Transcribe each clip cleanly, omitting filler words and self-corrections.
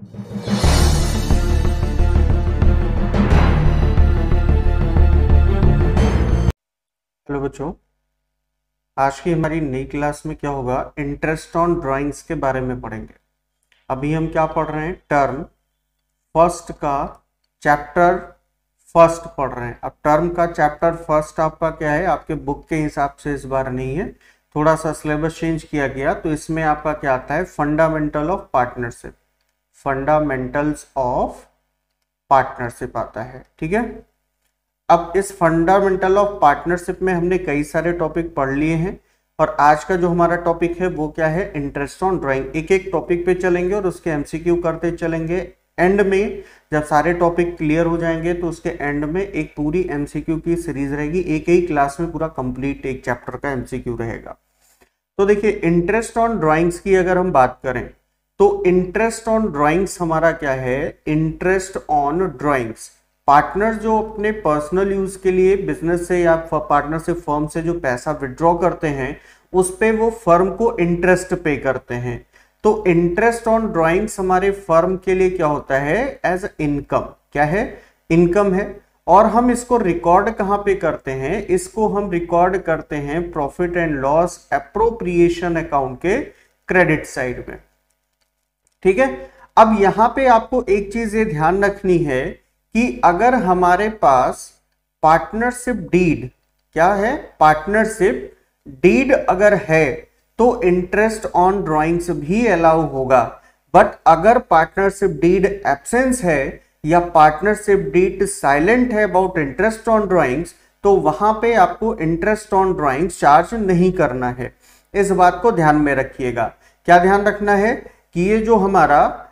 Hello बच्चों, आज की हमारी नई क्लास में क्या होगा, इंटरेस्ट ऑन ड्राइंग्स के बारे में पढ़ेंगे। अभी हम क्या पढ़ रहे हैं, टर्म फर्स्ट का चैप्टर फर्स्ट पढ़ रहे हैं। अब टर्म का चैप्टर फर्स्ट आपका क्या है, आपके बुक के हिसाब से इस बार नहीं है, थोड़ा सा सिलेबस चेंज किया गया, तो इसमें आपका क्या आता है, fundamental of partnership, fundamentals of partnership आता है। ठीक है, अब इस फंडामेंटल ऑफ पार्टनरशिप में हमने कई सारे टॉपिक पढ़ लिए हैं और आज का जो हमारा टॉपिक है वो क्या है, इंटरेस्ट ऑन ड्राइंग। एक एक टॉपिक पे चलेंगे और उसके एमसीक्यू करते चलेंगे। एंड में जब सारे टॉपिक क्लियर हो जाएंगे तो उसके एंड में एक पूरी एमसीक्यू की सीरीज रहेगी, एक ही क्लास में पूरा कंप्लीट एक चैप्टर का एमसीक्यू रहेगा। तो देखिए, इंटरेस्ट ऑन ड्राइंग्स की अगर हम बात करें तो इंटरेस्ट ऑन ड्राइंग्स हमारा क्या है, इंटरेस्ट ऑन ड्राइंग्स। पार्टनर जो अपने पर्सनल यूज के लिए बिजनेस से या पार्टनरशिप फर्म से जो पैसा विड्रॉ करते हैं उस पे वो फर्म को इंटरेस्ट पे करते हैं। तो इंटरेस्ट ऑन ड्राइंग्स हमारे फर्म के लिए क्या होता है, एज इनकम। क्या है, इनकम है। और हम इसको रिकॉर्ड कहां पे करते हैं, इसको हम रिकॉर्ड करते हैं profit and loss appropriation account के क्रेडिट साइड में। ठीक है, अब यहां पे आपको एक चीज ये ध्यान रखनी है कि अगर हमारे पास पार्टनरशिप डीड, क्या है, पार्टनरशिप डीड अगर है तो इंटरेस्ट ऑन ड्राइंग्स भी अलाउ होगा। बट अगर पार्टनरशिप डीड एब्सेंस है या पार्टनरशिप डीड साइलेंट है अबाउट इंटरेस्ट ऑन ड्राइंग्स, तो वहां पे आपको इंटरेस्ट ऑन ड्राइंग्स चार्ज नहीं करना है। इस बात को ध्यान में रखिएगा। क्या ध्यान रखना है कि ये जो हमारा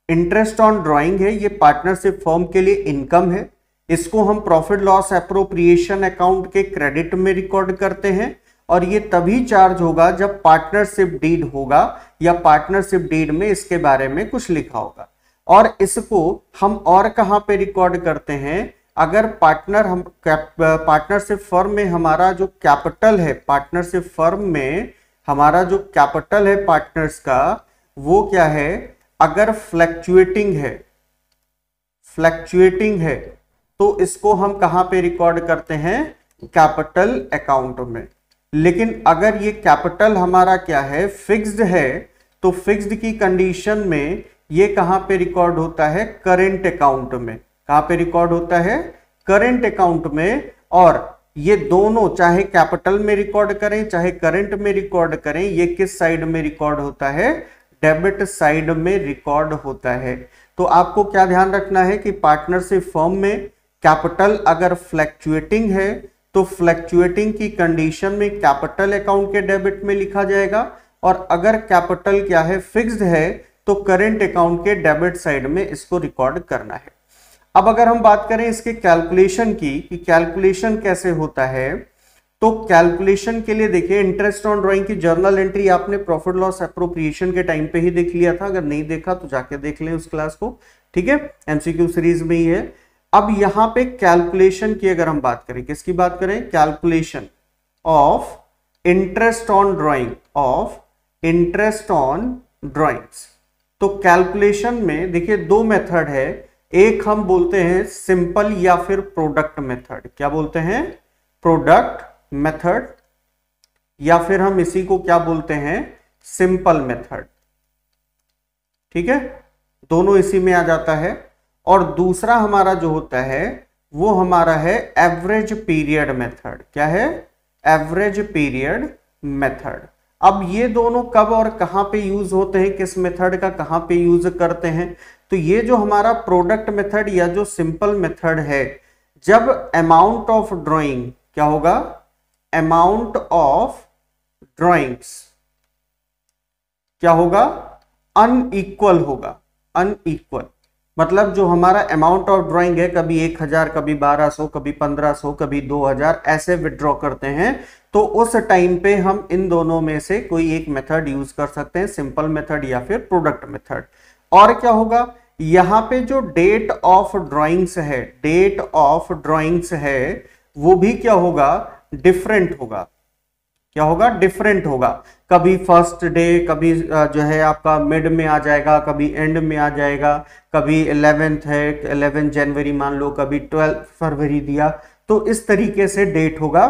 इंटरेस्ट ऑन ड्राइंग है ये पार्टनरशिप फर्म के लिए इनकम है, इसको हम प्रॉफिट लॉस एप्रोप्रिएशन अकाउंट के क्रेडिट में रिकॉर्ड करते हैं और ये तभी चार्ज होगा जब पार्टनरशिप डीड होगा या पार्टनरशिप डीड में इसके बारे में कुछ लिखा होगा। और इसको हम और कहां पे रिकॉर्ड करते हैं, अगर पार्टनरशिप फर्म में हमारा जो कैपिटल है, पार्टनरशिप फर्म में हमारा जो कैपिटल है पार्टनर्स का, वो क्या है, अगर फ्लैक्चुएटिंग है तो इसको हम कहां पे रिकॉर्ड करते हैं, कैपिटल अकाउंट में। लेकिन अगर ये कैपिटल हमारा क्या है, फिक्स्ड है, तो फिक्स्ड की कंडीशन में ये कहां पे रिकॉर्ड होता है, करेंट अकाउंट में। कहां पे रिकॉर्ड होता है, करेंट अकाउंट में। और ये दोनों चाहे कैपिटल में रिकॉर्ड करें चाहे करेंट में रिकॉर्ड करें, ये किस साइड में रिकॉर्ड होता है, डेबिट साइड में रिकॉर्ड होता है। तो आपको क्या ध्यान रखना है कि पार्टनरशिप फर्म में कैपिटल अगर फ्लैक्चुएटिंग है तो फ्लैक्चुएटिंग की कंडीशन में कैपिटल अकाउंट के डेबिट में लिखा जाएगा, और अगर कैपिटल क्या है, फिक्स्ड है, तो करेंट अकाउंट के डेबिट साइड में इसको रिकॉर्ड करना है। अब अगर हम बात करें इसके कैलकुलेशन की, कि कैलकुलेशन कैसे होता है, तो कैलकुलेशन के लिए देखिए, इंटरेस्ट ऑन ड्राइंग की जर्नल एंट्री आपने प्रॉफिट लॉस एप्रोप्रिएशन के टाइम पे ही देख लिया था, अगर नहीं देखा तो जाके देख लें उस क्लास को। ठीक है, एमसीक्यू सीरीज में ही है। अब यहां पे कैलकुलेशन की अगर हम बात करें, किसकी बात करें, calculation of interest on drawing, of interest on drawings. तो कैलकुलेशन में देखिए दो मेथड है, एक हम बोलते हैं सिंपल या फिर प्रोडक्ट मेथड। क्या बोलते हैं, प्रोडक्ट मेथड, या फिर हम इसी को क्या बोलते हैं, सिंपल मेथड। ठीक है, दोनों इसी में आ जाता है। और दूसरा हमारा जो होता है वो हमारा है एवरेज पीरियड मेथड। क्या है, एवरेज पीरियड मेथड। अब ये दोनों कब और कहां पे यूज होते हैं, किस मेथड का कहां पे यूज करते हैं, तो ये जो हमारा प्रोडक्ट मेथड या जो सिंपल मेथड है, जब अमाउंट ऑफ ड्राइंग क्या होगा, अमाउंट ऑफ ड्राइंग्स क्या होगा, अनइक्वल होगा। अनइक्वल मतलब जो हमारा अमाउंट ऑफ ड्राइंग है, कभी 1000, कभी 1200, कभी 1500, कभी 2000 ऐसे विड्रॉ करते हैं, तो उस टाइम पे हम इन दोनों में से कोई एक मेथड यूज कर सकते हैं, सिंपल मेथड या फिर प्रोडक्ट मेथड। और क्या होगा, यहां पे जो डेट ऑफ ड्राइंग्स है, डेट ऑफ ड्राइंग्स है, वो भी क्या होगा, डिफरेंट होगा। क्या होगा, डिफरेंट होगा। कभी फर्स्ट डे, कभी जो है आपका मिड में आ जाएगा, कभी एंड में आ जाएगा, कभी 11th है 11 जनवरी मान लो, कभी 12 फरवरी दिया, तो इस तरीके से डेट होगा।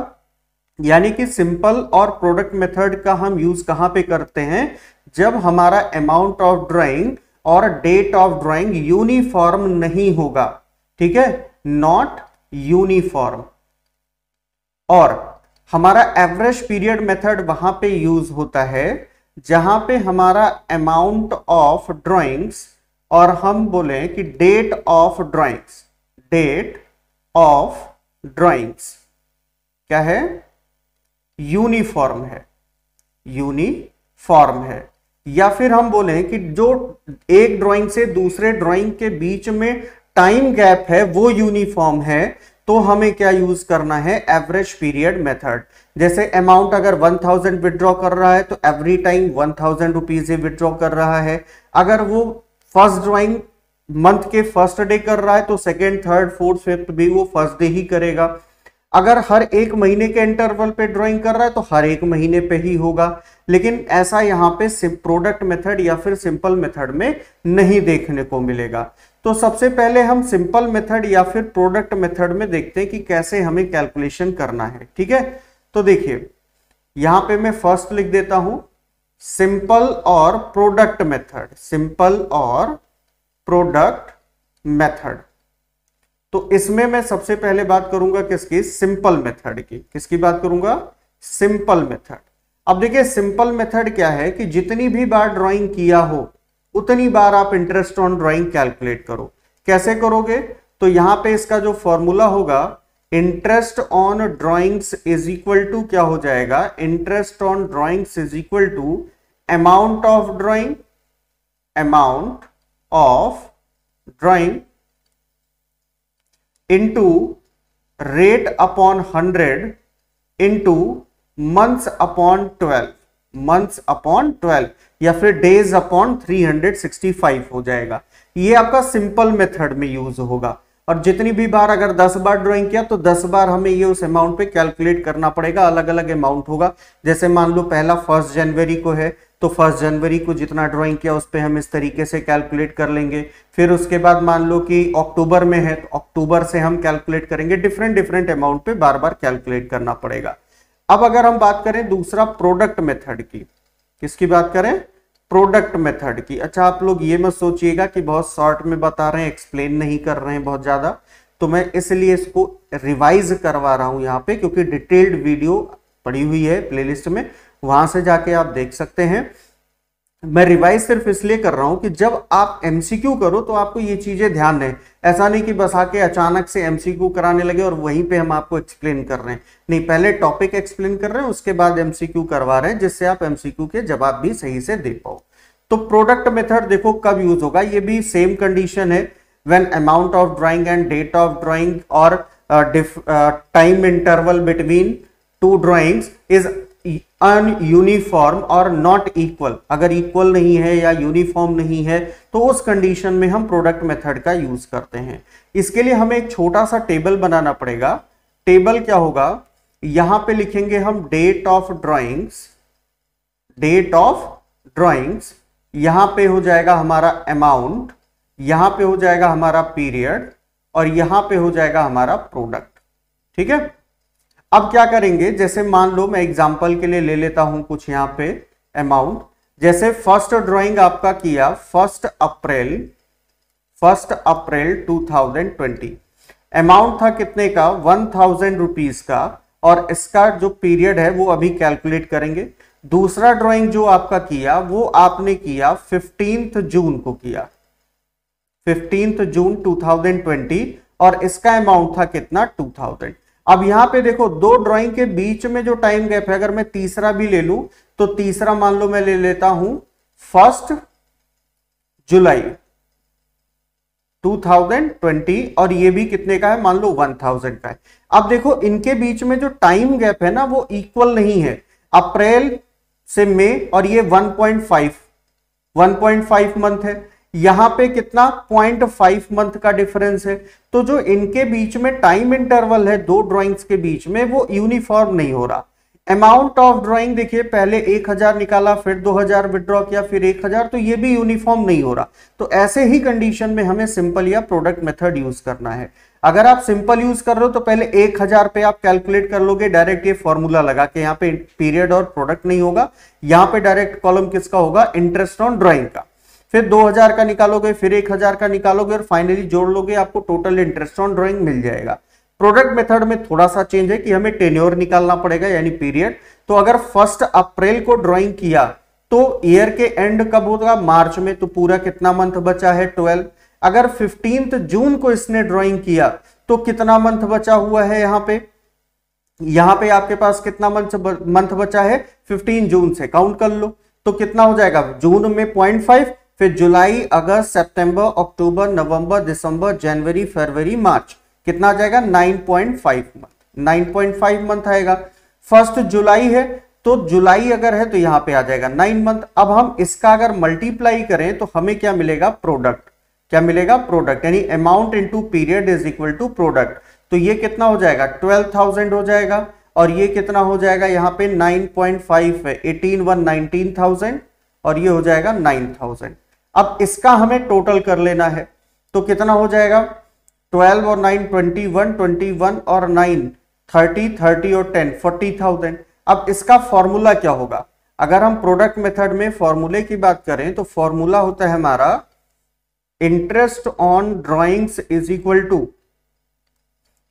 यानी कि सिंपल और प्रोडक्ट मेथड का हम यूज कहां पे करते हैं, जब हमारा अमाउंट ऑफ ड्राइंग और डेट ऑफ ड्राइंग यूनिफॉर्म नहीं होगा, ठीक है, नॉट यूनिफॉर्म। और हमारा एवरेज पीरियड मेथड वहां पे यूज होता है जहां पे हमारा अमाउंट ऑफ ड्राइंग्स और हम बोले कि date of drawings, date of drawings क्या है, यूनिफॉर्म है, यूनिफॉर्म है। या फिर हम बोले कि जो एक ड्राइंग से दूसरे ड्राइंग के बीच में टाइम गैप है वो यूनिफॉर्म है, तो हमें क्या यूज करना है, एवरेज पीरियड मेथड। जैसे अमाउंट अगर 1000 विड्रॉ कर रहा है तो एवरी टाइम 1000 रुपीज ही विड्रॉ कर रहा है। अगर वो फर्स्ट ड्राइंग मंथ के फर्स्ट डे कर रहा है तो सेकेंड, थर्ड, फोर्थ, फिफ्थ भी वो फर्स्ट डे ही करेगा। अगर हर एक महीने के इंटरवल पे ड्राइंग कर रहा है तो हर एक महीने पे ही होगा। लेकिन ऐसा यहाँ पे प्रोडक्ट मेथड या फिर सिंपल मेथड में नहीं देखने को मिलेगा। तो सबसे पहले हम सिंपल मेथड या फिर प्रोडक्ट मेथड में देखते हैं कि कैसे हमें कैलकुलेशन करना है, ठीक है। तो देखिए यहां पे मैं फर्स्ट लिख देता हूं सिंपल और प्रोडक्ट मेथड, सिंपल और प्रोडक्ट मेथड। तो इसमें मैं सबसे पहले बात करूंगा किसकी, सिंपल मेथड की। किसकी बात करूंगा, सिंपल मेथड। अब देखिए सिंपल मेथड क्या है कि जितनी भी बार ड्राइंग किया हो उतनी बार आप इंटरेस्ट ऑन ड्राइंग कैलकुलेट करो। कैसे करोगे, तो यहां पे इसका जो फॉर्मूला होगा, interest on drawings is equal to क्या हो जाएगा, interest on drawings is equal to amount of drawing, amount of drawing into rate upon 100 into months upon 12, months upon 12 या फिर डेज अपॉन 365 हो जाएगा। ये आपका सिंपल मेथड में यूज होगा। और जितनी भी बार अगर 10 बार ड्राइंग किया तो 10 बार हमें ये उस अमाउंट पे कैलकुलेट करना पड़ेगा। अलग अलग अमाउंट होगा। जैसे मान लो पहला 1 जनवरी को है तो 1 जनवरी को जितना ड्राइंग किया उस पर हम इस तरीके से कैलकुलेट कर लेंगे। फिर उसके बाद मान लो कि अक्टूबर में है तो अक्टूबर से हम कैलकुलेट करेंगे। डिफरेंट डिफरेंट अमाउंट पे बार बार कैलकुलेट करना पड़ेगा। अब अगर हम बात करें दूसरा प्रोडक्ट मेथड की, किसकी बात करें, प्रोडक्ट मेथड की। अच्छा आप लोग ये मत सोचिएगा कि बहुत शॉर्ट में बता रहे हैं, एक्सप्लेन नहीं कर रहे हैं बहुत ज्यादा, तो मैं इसलिए इसको रिवाइज करवा रहा हूं यहाँ पे, क्योंकि डिटेल्ड वीडियो पड़ी हुई है प्लेलिस्ट में, वहां से जाके आप देख सकते हैं। मैं रिवाइज सिर्फ इसलिए कर रहा हूं कि जब आप एमसीक्यू करो तो आपको ये चीजें ध्यान रहे। ऐसा नहीं कि बस आके अचानक से एमसीक्यू कराने लगे और वहीं पे हम आपको एक्सप्लेन कर रहे हैं। नहीं, पहले टॉपिक एक्सप्लेन कर रहे हैं, उसके बाद एमसीक्यू करवा रहे हैं, जिससे आप एमसीक्यू के जवाब भी सही से दे पाओ। तो प्रोडक्ट मेथड देखो कब यूज होगा, ये भी सेम कंडीशन है, when amount of drawing and date of drawing और time interval between two drawings is ununiform और नॉट इक्वल। अगर इक्वल नहीं है या यूनिफॉर्म नहीं है तो उस कंडीशन में हम प्रोडक्ट मेथड का यूज करते हैं। इसके लिए हमें एक छोटा सा टेबल बनाना पड़ेगा। टेबल क्या होगा, यहां पे लिखेंगे हम date of drawings, date of drawings, यहां पे हो जाएगा हमारा अमाउंट, यहां पे हो जाएगा हमारा पीरियड और यहां पे हो जाएगा हमारा प्रोडक्ट। ठीक है, अब क्या करेंगे, जैसे मान लो मैं एग्जांपल के लिए ले लेता हूं कुछ यहां पे अमाउंट। जैसे फर्स्ट ड्राइंग आपका किया 1 अप्रैल 2020, अमाउंट था कितने का, 1000 रुपीज का, और इसका जो पीरियड है वो अभी कैलकुलेट करेंगे। दूसरा ड्राइंग जो आपका किया वो आपने किया 15 जून को किया, 15 जून 2020, और इसका अमाउंट था कितना, 2000। अब यहां पे देखो दो ड्राइंग के बीच में जो टाइम गैप है, अगर मैं तीसरा भी ले लूं तो तीसरा मान लो मैं ले लेता हूं 1 जुलाई 2020, और ये भी कितने का है, मान लो 1000 का है। अब देखो इनके बीच में जो टाइम गैप है ना वो इक्वल नहीं है, अप्रैल से मई, और ये 1.5 मंथ है, यहां पे कितना 0.5 मंथ का डिफरेंस है। तो जो इनके बीच में टाइम इंटरवल है दो ड्राइंग्स के बीच में वो यूनिफॉर्म नहीं हो रहा। अमाउंट ऑफ ड्राइंग देखिए, पहले 1000 निकाला, फिर 2000 विड्रॉ किया, फिर 1000, तो ये भी यूनिफॉर्म नहीं हो रहा। तो ऐसे ही कंडीशन में हमें सिंपल या प्रोडक्ट मेथड यूज करना है। अगर आप सिंपल यूज कर रहे हो तो पहले 1000 पे आप कैलकुलेट कर लोगे डायरेक्ट ये फॉर्मूला लगा के, यहाँ पे पीरियड और प्रोडक्ट नहीं होगा, यहाँ पे डायरेक्ट कॉलम किसका होगा, इंटरेस्ट ऑन ड्राइंग का। फिर 2000 का निकालोगे, फिर 1000 का निकालोगे, और फाइनली जोड़ लोगे, आपको टोटल इंटरेस्ट ऑन ड्राइंग मिल जाएगा। प्रोडक्ट मेथड में थोड़ा सा चेंज है कि हमें टेन्योर निकालना पड़ेगा, यानी पीरियड। तो अगर 1 अप्रैल को ड्राइंग किया तो ईयर के एंड कब होगा, मार्च में, तो पूरा कितना मंथ बचा है, 12। अगर 15 जून को इसने ड्राइंग किया तो कितना मंथ बचा हुआ है, यहां पे आपके पास कितना मंथ बचा है, 15 जून से काउंट कर लो, तो कितना हो जाएगा, जून में 0.5, फिर जुलाई, अगस्त, सितंबर, अक्टूबर, नवंबर, दिसंबर, जनवरी, फरवरी, मार्च, कितना आ जाएगा, 9.5 मंथ, 9.5 मंथ आएगा। 1 जुलाई है तो जुलाई अगर है तो यहां पे आ जाएगा 9 मंथ। अब हम इसका अगर मल्टीप्लाई करें तो हमें क्या मिलेगा, प्रोडक्ट, क्या मिलेगा, प्रोडक्ट, यानी amount into period is equal to product. तो ये कितना हो जाएगा, 12,000 हो जाएगा, और ये कितना हो जाएगा, यहाँ पे 9.5 है, 18 19,000, और ये हो जाएगा 9,000। अब इसका हमें टोटल कर लेना है, तो कितना हो जाएगा, 12 और 9 21, 21 और 9 30, 30 और 10 40,000। अब इसका फॉर्मूला क्या होगा, अगर हम प्रोडक्ट मेथड में फॉर्मूले की बात करें तो फॉर्मूला होता है हमारा interest on drawings is equal to,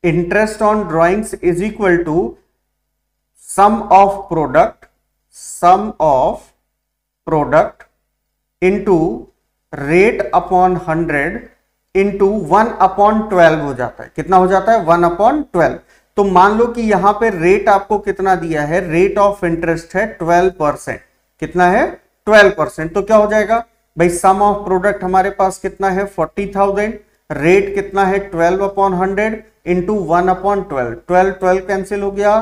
interest on drawings is equal to sum of product, sum of product into rate upon 100 into 1/12 हो जाता है। कितना हो जाता है, 1/12। तो मान लो कि यहां पे रेट आपको कितना दिया है, रेट ऑफ इंटरेस्ट है 12%, कितना है, 12%। तो क्या हो जाएगा भाई, सम ऑफ प्रोडक्ट हमारे पास कितना है, 40,000, रेट कितना है 12/100 इंटू 1/12, 12 कैंसिल हो गया,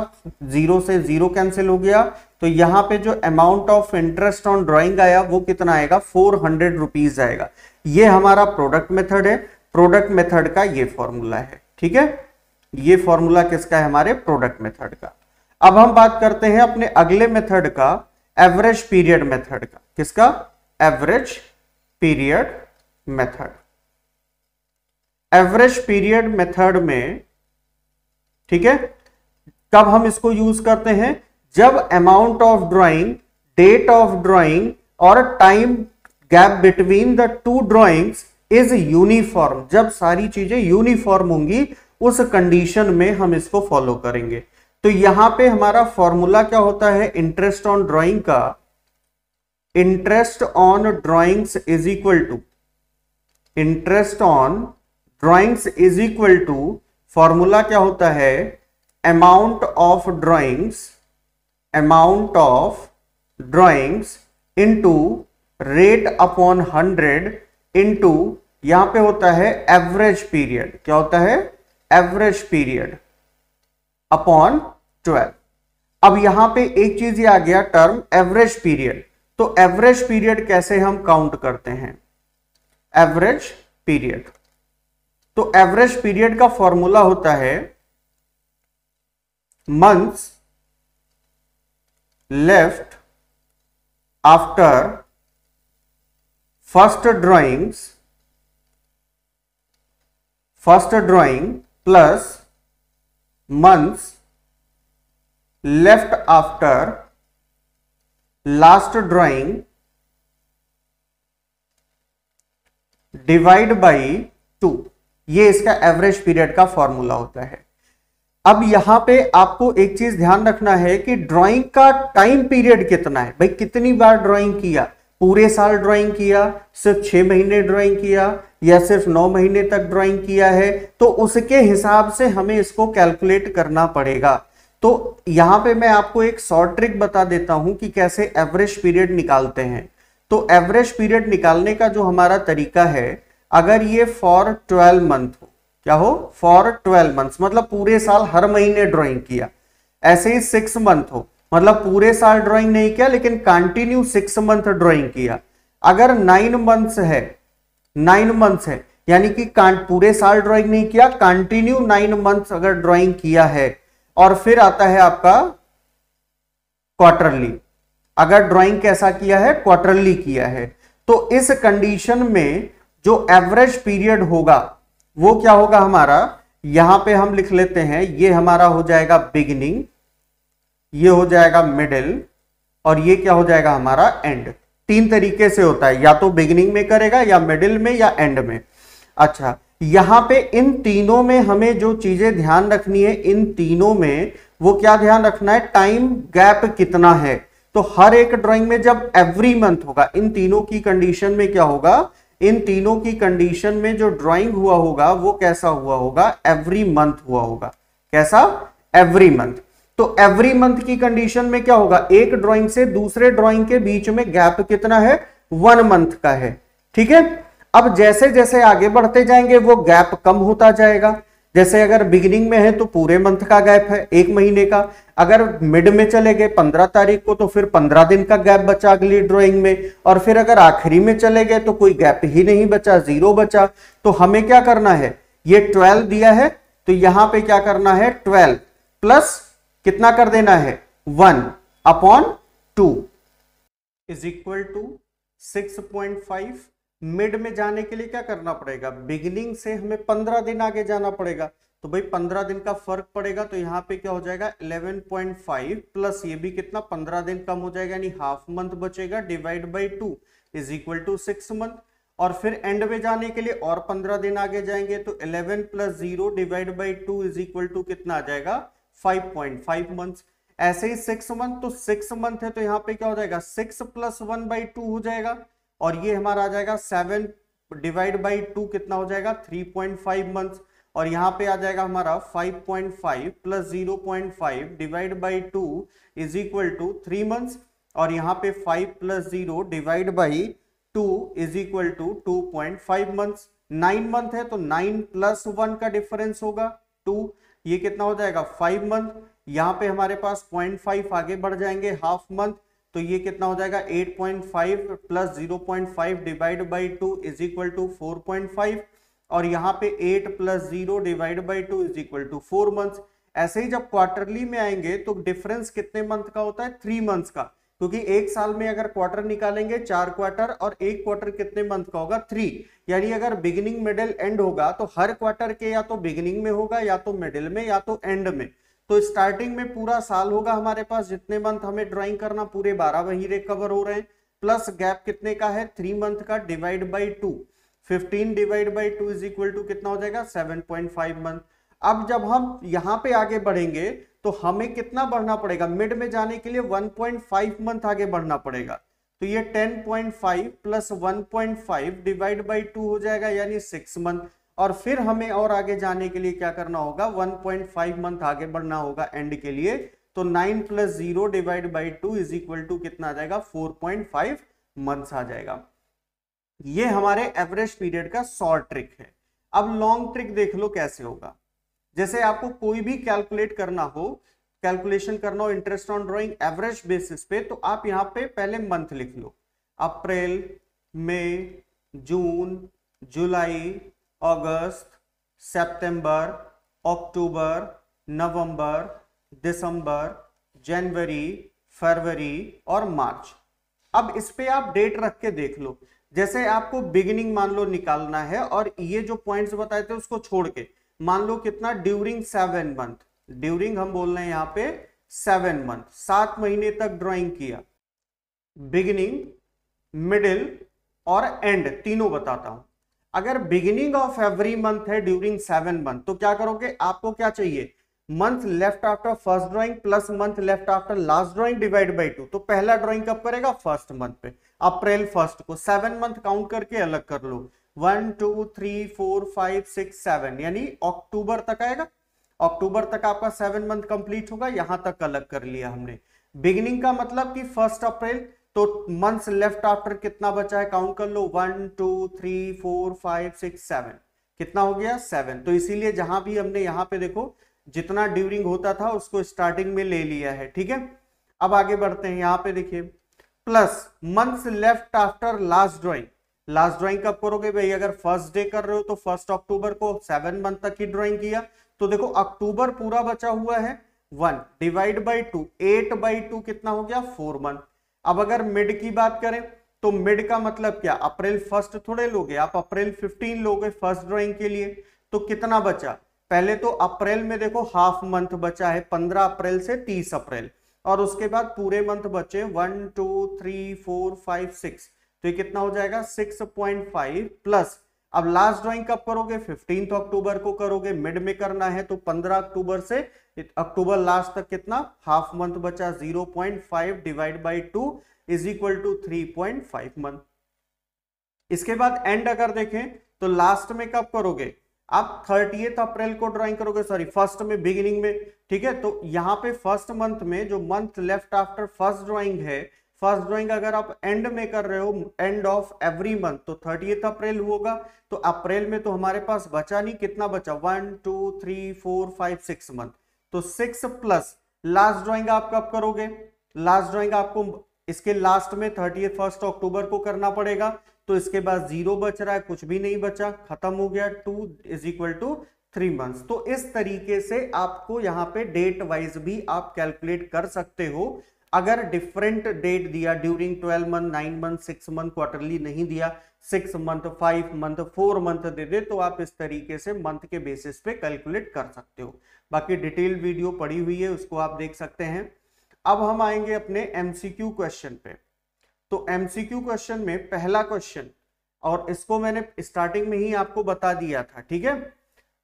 0 से 0 कैंसिल हो गया, तो यहां पे जो amount of interest on drawing आया वो कितना आएगा, 400 रुपीज आएगा। ये हमारा प्रोडक्ट मेथड है, प्रोडक्ट मेथड का ये फॉर्मूला है, ठीक है, ये फॉर्मूला किसका है, हमारे प्रोडक्ट मेथड का। अब हम बात करते हैं अपने अगले मेथड का, एवरेज पीरियड मेथड का। किसका, average period method. Average period method में, ठीक है, कब हम इसको यूज करते हैं, जब amount of drawing, date of drawing और time gap between the two drawings is uniform, जब सारी चीजें यूनिफॉर्म होंगी उस कंडीशन में हम इसको फॉलो करेंगे। तो यहां पे हमारा फॉर्मूला क्या होता है, इंटरेस्ट ऑन ड्राइंग का, interest on drawings is equal to, interest on drawings is equal to, formula क्या होता है, amount of drawings, amount of drawings into rate upon 100 into, यहां पे होता है एवरेज पीरियड, क्या होता है, एवरेज पीरियड अपॉन 12। अब यहां पे एक चीज ये आ गया टर्म एवरेज पीरियड, तो एवरेज पीरियड कैसे हम काउंट करते हैं, एवरेज पीरियड, तो एवरेज पीरियड का फॉर्मूला होता है months left after first drawing plus months left after last drawing divide by 2, ये इसका एवरेज पीरियड का फॉर्मूला होता है। अब यहां पे आपको एक चीज ध्यान रखना है कि ड्राइंग का टाइम पीरियड कितना है, भाई कितनी बार ड्राइंग किया, पूरे साल ड्राइंग किया, सिर्फ 6 महीने ड्राइंग किया, या सिर्फ 9 महीने तक ड्राइंग किया है, तो उसके हिसाब से हमें इसको कैलकुलेट करना पड़ेगा। तो यहां पे मैं आपको एक शॉर्ट ट्रिक बता देता हूं कि कैसे एवरेज पीरियड निकालते हैं। तो एवरेज पीरियड निकालने का जो हमारा तरीका है, अगर ये फॉर 12 मंथ हो, क्या हो, फॉर 12 मंथ्स, मतलब पूरे साल हर महीने ड्राइंग किया, ऐसे ही 6 मंथ हो, मतलब पूरे साल ड्राइंग नहीं किया लेकिन कंटिन्यू 6 मंथ ड्राइंग किया। अगर 9 मंथ्स है, 9 मंथ्स है, यानी कि पूरे साल ड्राइंग नहीं किया, कंटिन्यू 9 मंथ्स अगर ड्राइंग किया है, और फिर आता है आपका क्वार्टरली। अगर ड्राइंग कैसा किया है, क्वार्टरली किया है, तो इस कंडीशन में जो एवरेज पीरियड होगा वो क्या होगा हमारा, यहां पे हम लिख लेते हैं, ये हमारा हो जाएगा बिगिनिंग, ये हो जाएगा मिडिल, और ये क्या हो जाएगा हमारा एंड। तीन तरीके से होता है, या तो बिगिनिंग में करेगा, या मिडिल में, या एंड में। अच्छा, यहां पे इन तीनों में हमें जो चीजें ध्यान रखनी है, इन तीनों में वो क्या ध्यान रखना है, टाइम गैप कितना है। तो हर एक ड्राइंग में जब एवरी मंथ होगा, इन तीनों की कंडीशन में क्या होगा, इन तीनों की कंडीशन में जो ड्राइंग हुआ होगा वो कैसा हुआ होगा, एवरी मंथ हुआ होगा। कैसा, एवरी मंथ। तो एवरी मंथ की कंडीशन में क्या होगा, एक ड्राइंग से दूसरे ड्राइंग के बीच में गैप कितना है, 1 मंथ का है। ठीक है, अब जैसे जैसे आगे बढ़ते जाएंगे वो गैप कम होता जाएगा। जैसे अगर बिगिनिंग में है तो पूरे मंथ का गैप है, 1 महीने का। अगर मिड में चले गए 15 तारीख को, तो फिर 15 दिन का गैप बचा अगली ड्राइंग में। और फिर अगर आखिरी में चले गए तो कोई गैप ही नहीं बचा, 0 बचा। तो हमें क्या करना है, ये 12 दिया है, तो यहां पे क्या करना है, 12 प्लस कितना कर देना है, 1/2 इज इक्वल टू 6.5। मिड में जाने के लिए क्या करना पड़ेगा, बिगिनिंग से हमें 15 दिन आगे जाना पड़ेगा, तो भाई 15 दिन का फर्क पड़ेगा। तो यहाँ पे क्या हो जाएगा, 11.5 प्लस ये भी कितना, 15 दिन कम हो जाएगा, यानी हाफ मंथ बचेगा, divide by 2 is equal to 6 month. और फिर एंड में जाने के लिए और 15 दिन आगे जाएंगे, तो 11 plus 0 divide by 2 is equal to कितना आ जाएगा, 5.5 मंथ। ऐसे ही 6 मंथ, तो 6 मंथ है तो यहाँ पे क्या हो जाएगा, 6 प्लस 1/2 हो जाएगा, और ये हमारा आ जाएगा 7 डिवाइड बाई 2 कितना हो जाएगा, 3.5 मंथ। और यहाँ पे आ जाएगा हमारा 5.5 plus 0.5 divide by 2 is equal to 3 months. और यहाँ पे 5 plus 0 divide by 2 is equal to 2.5 months. 9 month है तो 9 प्लस 1 का डिफरेंस होगा 2, ये कितना हो जाएगा, 5 मंथ। यहाँ पे हमारे पास 0.5 आगे बढ़ जाएंगे, हाफ मंथ, तो ये कितना हो जाएगा, 8.5 plus 0.5 divide by 2 is equal to 4.5। और यहाँ पे 8 plus 0 divide by 2 is equal to 4 months. ऐसे ही जब क्वार्टरली में आएंगे तो डिफरेंस कितने मंथ का होता है, 3 मंथ्स का, क्योंकि एक साल में अगर क्वार्टर निकालेंगे 4 क्वार्टर, और एक क्वार्टर कितने मंथ का होगा, 3। यानी अगर बिगिनिंग मिडिल एंड होगा तो हर क्वार्टर के या तो बिगिनिंग में होगा, या तो मिडिल में, या तो एंड में। तो स्टार्टिंग में पूरा साल होगा हमारे पास, जितने मंथ हमें ड्राइंग करना पूरे 12 महीने कवर हो रहे हैं, प्लस गैप कितने का है, 3 मंथ का, divide by 2, 15 divide by 2 is equal to कितना हो जाएगा, 7.5 मंथ। अब जब हम यहाँ पे आगे बढ़ेंगे तो हमें कितना बढ़ना पड़ेगा, मिड में जाने के लिए 1.5 मंथ आगे बढ़ना पड़ेगा। तो ये 10.5 प्लस 1.5 डिवाइड बाई 2 हो जाएगा, यानी 6 मंथ। और फिर हमें और आगे जाने के लिए क्या करना होगा, 1.5 मंथ आगे बढ़ना होगा एंड के लिए। तो 9 plus 0 divide by 2 is equal to कितना आ जाएगा, 4.5 मंथ्स आ जाएगा। ये हमारे एवरेज पीरियड का शॉर्ट ट्रिक है। अब लॉन्ग ट्रिक देख लो कैसे होगा। जैसे आपको कोई भी कैलकुलेट करना हो, कैलकुलेशन करना हो interest on drawing average basis पे, तो आप यहाँ पे पहले मंथ लिख लो, अप्रैल, मई, जून, जुलाई, अगस्त, सितंबर, अक्टूबर, नवंबर, दिसंबर, जनवरी, फरवरी और मार्च। अब इस पे आप डेट रख के देख लो। जैसे आपको बिगिनिंग मान लो निकालना है, और ये जो पॉइंट्स बताए थे उसको छोड़ के मान लो कितना, ड्यूरिंग 7 मंथ, ड्यूरिंग हम बोल रहे हैं यहाँ पे 7 मंथ, 7 महीने तक ड्राइंग किया। बिगिनिंग, मिडिल और एंड तीनों बताता हूं। अगर बिगिनिंग ऑफ एवरी मंथ है ड्यूरिंग 7 मंथ, तो क्या करोगे, आपको क्या चाहिए, month left after first drawing plus month left after last drawing divide by 2। तो पहला ड्राइंग कब करेगा, फर्स्ट मंथ पे, अप्रैल 1 को। 7 मंथ काउंट करके अलग कर लो, 1 2 3 4 5 6 7, यानी अक्टूबर तक आएगा। अक्टूबर तक आपका 7 मंथ कंप्लीट होगा, यहां तक अलग कर लिया हमने। बिगिनिंग का मतलब कि 1 अप्रैल, तो मंथ्स लेफ्ट आफ्टर कितना बचा है, काउंट कर लो, 1 2 3 4 5 6 7, कितना हो गया, 7। तो इसीलिए जहां भी हमने यहाँ पे देखो जितना ड्यूरिंग होता था उसको स्टार्टिंग में ले लिया है। ठीक है, अब आगे बढ़ते हैं। यहाँ पे देखिए, plus months left after last drawing. Last drawing कब करोगे भाई, अगर फर्स्ट डे कर रहे हो तो 1 अक्टूबर को, 7 मंथ तक की ड्राइंग किया, तो देखो अक्टूबर पूरा बचा हुआ है, 1 डिवाइड बाई 2, 8/2 कितना हो गया 4 मंथ। अब अगर मिड की बात करें तो मिड का मतलब क्या, अप्रैल 1 थोड़े लोगे आप, अप्रैल 15 लोगे फर्स्ट ड्राइंग के लिए। तो कितना बचा, पहले तो अप्रैल में देखो हाफ मंथ बचा है 15 अप्रैल से 30 अप्रैल, और उसके बाद पूरे मंथ बचे 1 2 3 4 5 6, तो ये कितना हो जाएगा 6.5 प्लस। अब लास्ट ड्राइंग कब करोगे, 15 अक्टूबर को करोगे, मिड में करना है तो 15 अक्टूबर से अक्टूबर लास्ट तक कितना हाफ मंथ बचा, 0.5 divide by 2 is equal to 3.5 month. इसके बाद एंड अगर देखें तो लास्ट में कब करोगे, आप 30 अप्रैल को ड्राइंग करोगे, सॉरी फर्स्ट में बिगिनिंग में, ठीक है। तो यहां पे फर्स्ट मंथ में जो month left after first drawing है, फर्स्ट ड्राइंग अगर आप एंड में कर रहे हो, एंड ऑफ एवरी मंथ, तो 30 अप्रैल होगा। तो अप्रैल में तो हमारे पास बचा नहीं, कितना बचा 1 2 3 4 5 6 मंथ, तो 6 प्लस लास्ट ड्राइंग आप कब करोगे, लास्ट ड्राइंग आपको इसके लास्ट में 31 अक्टूबर को करना पड़ेगा, तो इसके बाद 0 बच रहा है, कुछ भी नहीं बचा, खत्म हो गया, 2 इज इक्वल टू 3 मंथ्स। तो इस तरीके से आपको यहां पे डेट वाइज भी आप कैलकुलेट कर सकते हो। अगर डिफरेंट डेट दिया during 12 month 9 month 6 month quarterly नहीं दिया, 6 मंथ 5 मंथ 4 मंथ दे दे, तो आप इस तरीके से मंथ के बेसिस पे कैलकुलेट कर सकते हो। बाकी डिटेल वीडियो पड़ी हुई है, उसको आप देख सकते हैं। अब हम आएंगे अपने एमसीक्यू क्वेश्चन पे। तो एमसीक्यू क्वेश्चन में पहला क्वेश्चन, और इसको मैंने स्टार्टिंग में ही आपको बता दिया था, ठीक है।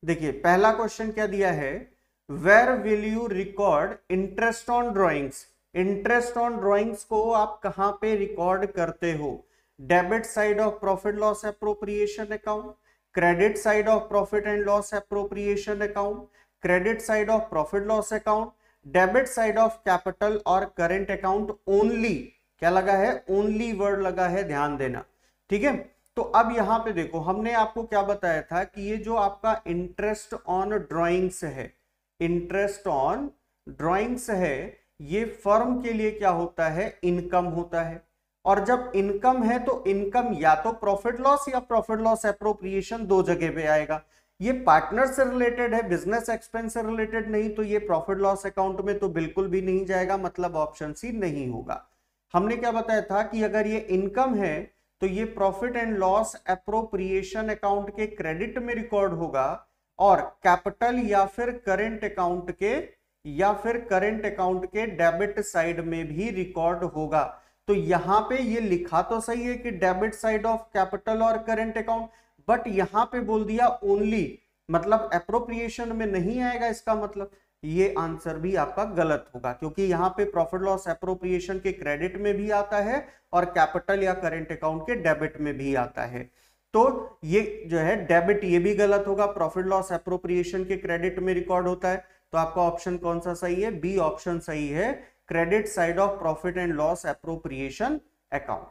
देखिए पहला क्वेश्चन क्या दिया है, where will you record interest on drawings. Interest on drawings को आप कहां पे रिकॉर्ड करते हो, debit side of profit loss appropriation account, credit side of profit and loss appropriation account, credit side of profit loss account, debit side of capital और current account only. क्या लगा है, ओनली वर्ड लगा है, ध्यान देना, ठीक है। तो अब यहां पे देखो, हमने आपको क्या बताया था कि ये जो आपका इंटरेस्ट ऑन ड्राइंग्स है, इंटरेस्ट ऑन ड्राइंग्स है, ये फर्म के लिए क्या होता है, इनकम होता है। और जब इनकम है तो इनकम या तो प्रॉफिट लॉस या प्रॉफिट लॉस एप्रोप्रिएशन, दो जगह पे आएगा। ये पार्टनर से रिलेटेड है, बिजनेस एक्सपेंस से रिलेटेड नहीं, तो ये प्रॉफिट लॉस अकाउंट में तो बिल्कुल भी नहीं जाएगा, मतलब ऑप्शन सी नहीं होगा। हमने क्या बताया था कि अगर ये इनकम है तो ये profit and loss appropriation account के क्रेडिट में रिकॉर्ड होगा, और कैपिटल या फिर करेंट अकाउंट के डेबिट साइड में भी रिकॉर्ड होगा। तो यहां पे ये लिखा तो सही है कि डेबिट साइड ऑफ कैपिटल और करेंट अकाउंट, बट यहां पे बोल दिया ओनली, मतलब एप्रोप्रिएशन में नहीं आएगा। इसका मतलब ये आंसर भी आपका गलत होगा, क्योंकि यहां पे प्रॉफिट लॉस एप्रोप्रिएशन के क्रेडिट में भी आता है और कैपिटल या करेंट अकाउंट के डेबिट में भी आता है। तो ये जो है डेबिट, ये भी गलत होगा, प्रॉफिट लॉस एप्रोप्रिएशन के क्रेडिट में रिकॉर्ड होता है। तो आपका ऑप्शन कौन सा सही है, बी ऑप्शन सही है, credit side of profit and loss appropriation account.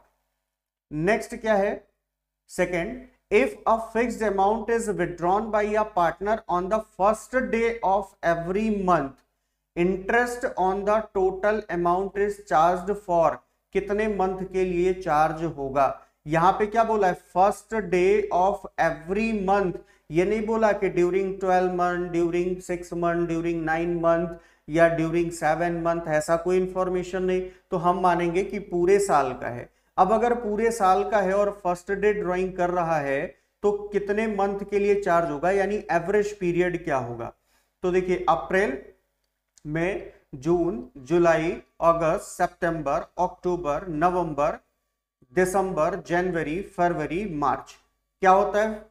Next क्या है, second, if a fixed amount is withdrawn by a partner on the first day of every month, interest on the total amount is charged for, कितने month के लिए charge होगा। यहां पे क्या बोला है, first day of every month, ये नहीं बोला कि during 12 month, during 6 month, during 9 month या ड्यूरिंग 7 मंथ, ऐसा कोई इंफॉर्मेशन नहीं। तो हम मानेंगे कि पूरे साल का है। अब अगर पूरे साल का है और फर्स्ट डे ड्राइंग कर रहा है तो कितने मंथ के लिए चार्ज होगा, यानी एवरेज पीरियड क्या होगा। तो देखिए अप्रैल, मई, जून, जुलाई, अगस्त, सितंबर, अक्टूबर, नवंबर, दिसंबर, जनवरी, फरवरी, मार्च, क्या होता है,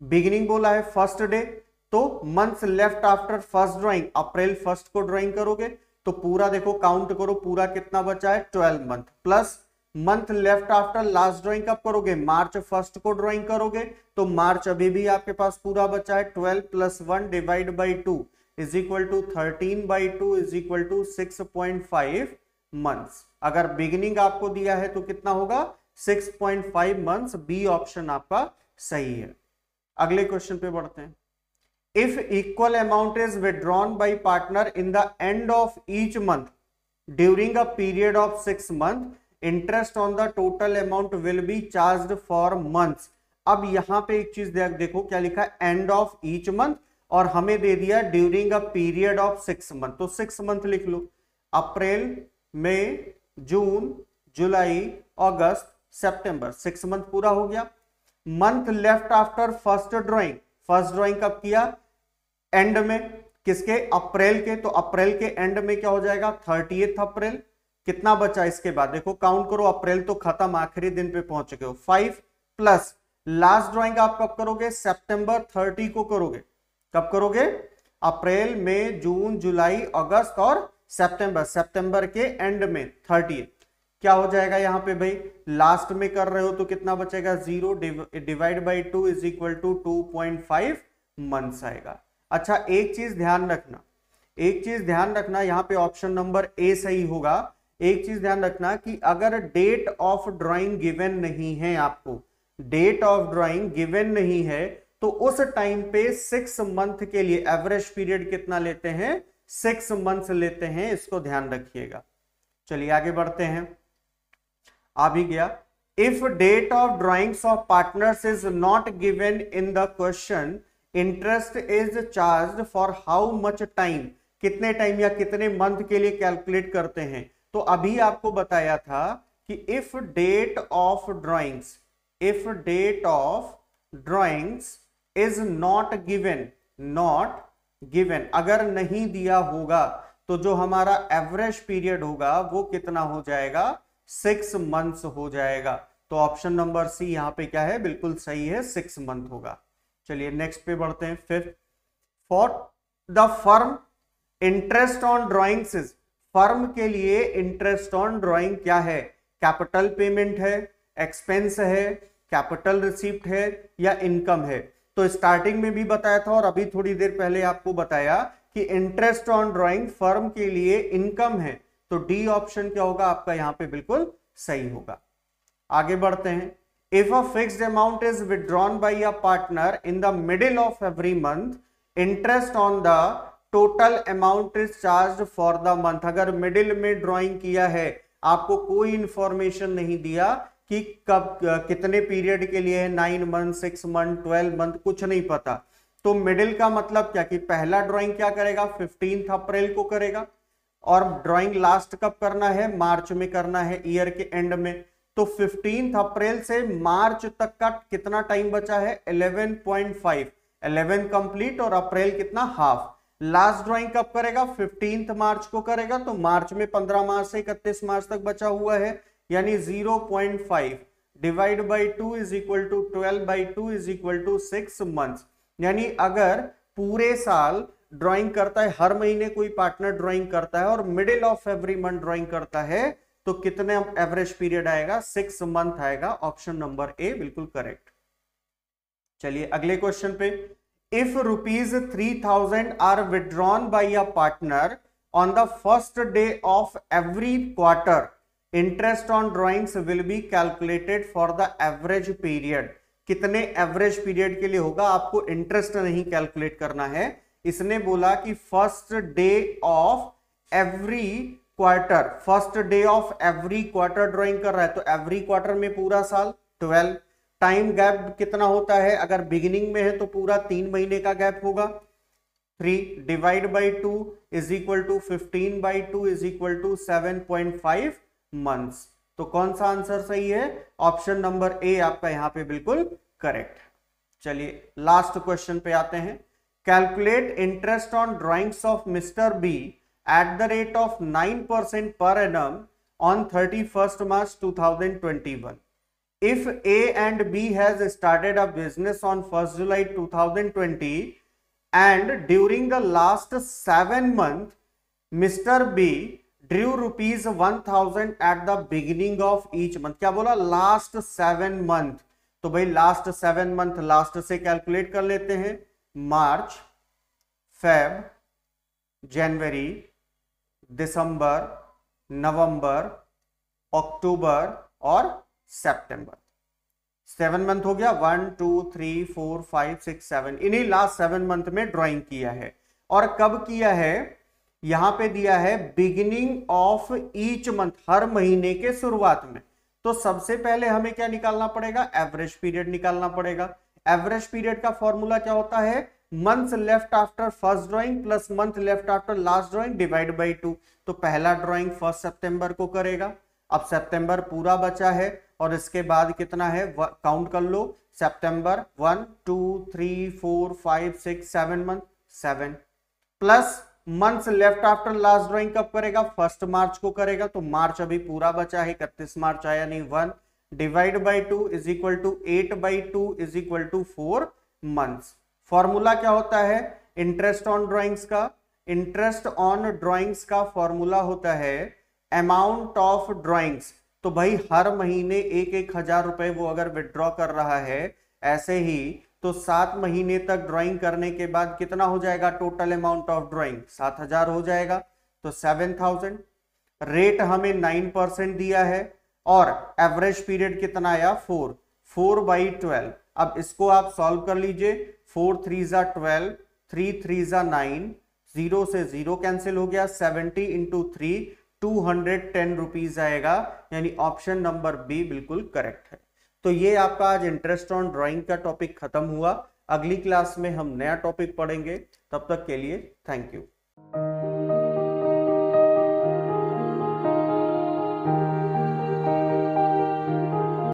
बिगिनिंग बोला है फर्स्ट डे, तो months left after first drawing, April 1 को ड्राइंग करोगे तो पूरा देखो काउंट करो, पूरा कितना बचा है 12 month, plus month left after last drawing कब करोगे, मार्च 1 को ड्राइंग करोगे, तो मार्च अभी भी आपके पास पूरा बचा है, 12 + 1 divide by 2 is equal to 13/2 is equal to 6.5 months. अगर बिगिनिंग आपको दिया है तो कितना होगा 6.5 मंथ्स, बी ऑप्शन आपका सही है। अगले क्वेश्चन पे बढ़ते हैं। If equal amount is withdrawn by partner in the end of each month during a period of 6 month, interest on the total amount will be charged for months. अब यहां पे एक चीज देखो क्या लिखा है, एंड ऑफ ईच मंथ, और हमें दे दिया during a period of 6 month, तो 6 मंथ लिख लो, अप्रैल, मई, जून, जुलाई, अगस्त, सितंबर, 6 मंथ पूरा हो गया। Month left after first drawing, first drawing कब किया? एंड में, किसके? अप्रैल के, तो अप्रैल के एंड में क्या हो जाएगा? 30 अप्रैल। कितना बचा इसके बाद? देखो काउंट करो, अप्रैल तो खत्म, आखिरी दिन पे पहुंच गए हो। 5 प्लस लास्ट ड्राइंग आप कब करोगे? सितंबर 30 को करोगे। कब करोगे? अप्रैल, मई, जून, जुलाई, अगस्त और सितंबर, सितंबर के एंड में 30। क्या हो जाएगा यहां पे भाई? लास्ट में कर रहे हो तो कितना बचेगा? 0 divide by 2 is equal to 2.5 months आएगा। अच्छा एक चीज ध्यान रखना, एक चीज ध्यान रखना, यहां पे ऑप्शन नंबर ए सही होगा। एक चीज ध्यान रखना कि अगर डेट ऑफ ड्राइंग गिवन नहीं है, आपको डेट ऑफ ड्राइंग गिवन नहीं है, तो उस टाइम पे 6 मंथ के लिए एवरेज पीरियड कितना लेते हैं? 6 मंथ्स लेते हैं, इसको ध्यान रखिएगा। चलिए आगे बढ़ते हैं, आ भी गया। If date of drawings of partners is not given in the question, interest is charged for how much time, कितने टाइम या कितने मंथ के लिए कैलकुलेट करते हैं? तो अभी आपको बताया था कि if date of drawings, if date of drawings is not given, not given, अगर नहीं दिया होगा तो जो हमारा एवरेज पीरियड होगा वो कितना हो जाएगा? 6 मंथ्स हो जाएगा। तो ऑप्शन नंबर सी यहां पे क्या है? बिल्कुल सही है, 6 मंथ होगा। चलिए नेक्स्ट पे बढ़ते हैं। Fifth, for the firm interest on drawings is, firm के लिए इंटरेस्ट ऑन ड्राइंग क्या है? कैपिटल पेमेंट है, एक्सपेंस है, कैपिटल रिसीप्ट है या इनकम है? तो स्टार्टिंग में भी बताया था और अभी थोड़ी देर पहले आपको बताया कि इंटरेस्ट ऑन ड्राइंग फर्म के लिए इनकम है, तो डी ऑप्शन क्या होगा आपका? यहां पे बिल्कुल सही होगा। आगे बढ़ते हैं। If a fixed amount is withdrawn bye a partner in the middle of every month, interest on the total amount is charged for the month. अगर मिडिल में ड्रॉइंग किया है, आपको कोई इंफॉर्मेशन नहीं दिया कि कब कितने पीरियड के लिए है, 9 मंथ, 6 मंथ, 12 मंथ, कुछ नहीं पता, तो मिडिल का मतलब क्या कि पहला ड्राइंग क्या करेगा? 15 अप्रैल को करेगा, और ड्राइंग लास्ट कब करना है? मार्च में करना है, ईयर के एंड में। तो 15 अप्रैल से मार्च तक का कितना टाइम बचा है? 11.5, 11 कंप्लीट और अप्रैल कितना? हाफ। लास्ट ड्राइंग कब करेगा? 15 मार्च को करेगा, तो मार्च में 15 मार्च से 31 मार्च तक बचा हुआ है, यानी 0.5 divide by 2 is equal to 12 by 2 is equal to 6 months. यानी अगर पूरे साल ड्राइंग करता है, हर महीने कोई पार्टनर ड्राइंग करता है और middle of every month drawing करता है, तो कितने एवरेज पीरियड आएगा? 6 मंथ आएगा। ऑप्शन नंबर ए बिल्कुल करेक्ट। चलिए अगले क्वेश्चन पे। If ₹3000 are withdrawn by a partner on the first day of every quarter, interest on drawings will be calculated for the average period. कितने average period के लिए होगा? आपको इंटरेस्ट नहीं कैलकुलेट करना है। इसने बोला कि first day of every quarter, first day of every quarter drawing कर रहा है, तो एवरी क्वार्टर में पूरा साल 12। टाइम गैप कितना होता है? अगर बिगिनिंग में है तो पूरा 3 महीने का गैप होगा। 3 divide by 2 is equal to 15 by 2 is equal to 7.5 months. तो कौन सा आंसर सही है? ऑप्शन नंबर ए आपका यहां पे बिल्कुल करेक्ट। चलिए लास्ट क्वेश्चन पे आते हैं। Calculate interest on drawings of mister B at the rate of 9% per annum on 31st March 2021. If A and B has started a business on 1st July 2020 and during the last 7 months, Mr. B drew ₹1000 at the beginning of each month. क्या बोला? Last 7 month. तो भाई last 7 month last से calculate कर लेते हैं। मार्च, Feb, जनवरी, दिसंबर, नवंबर, अक्टूबर और सितंबर। 7 month हो गया। 1 2 3 4 5 6 7, इन्हीं लास्ट 7 मंथ में ड्राइंग किया है। और कब किया है? यहां पे दिया है बिगिनिंग ऑफ ईच मंथ, हर महीने के शुरुआत में। तो सबसे पहले हमें क्या निकालना पड़ेगा? एवरेज पीरियड निकालना पड़ेगा। एवरेज पीरियड का फॉर्मूला क्या होता है? Months left after first drawing plus month left after last drawing divide by 2। तो पहला ड्राइंग 1 सितंबर को करेगा। अब सितंबर पूरा बचा है और इसके बाद कितना है काउंट कर लो, सितंबर 1 2 3 4 5 6 7 month 7 plus months left after last drawing कब करेगा, 1 मार्च को करेगा। तो मार्च अभी पूरा बचा है, 31 मार्च आया नहीं, 1 divide by 2 is equal to 8 by 2 is equal to 4 months. Formula क्या होता है इंटरेस्ट ऑन ड्राइंग्स का? इंटरेस्ट ऑन ड्राइंग्स का फॉर्मूला होता है अमाउंट ऑफ ड्राइंग्स। तो भाई हर महीने 1,000 रुपए वो अगर विड्रॉ कर रहा है ऐसे ही, तो 7 महीने तक ड्राइंग करने के बाद कितना हो जाएगा टोटल अमाउंट ऑफ ड्राइंग, 7,000 हो जाएगा। तो 7,000। रेट हमें 9% दिया है और एवरेज पीरियड कितना आया 4, 4 बाई 12। अब इसको आप सॉल्व कर लीजिए, 4 3 जा 12, 3 3 जा 9, 0 से 0 कैंसिल हो गया, 70 इंटू 3 210 रुपीज आएगा, यानी ऑप्शन नंबर बी बिल्कुल करेक्ट है। तो ये आपका आज इंटरेस्ट ऑन ड्राइंग का टॉपिक खत्म हुआ। अगली क्लास में हम नया टॉपिक पढ़ेंगे, तब तक के लिए थैंक यू।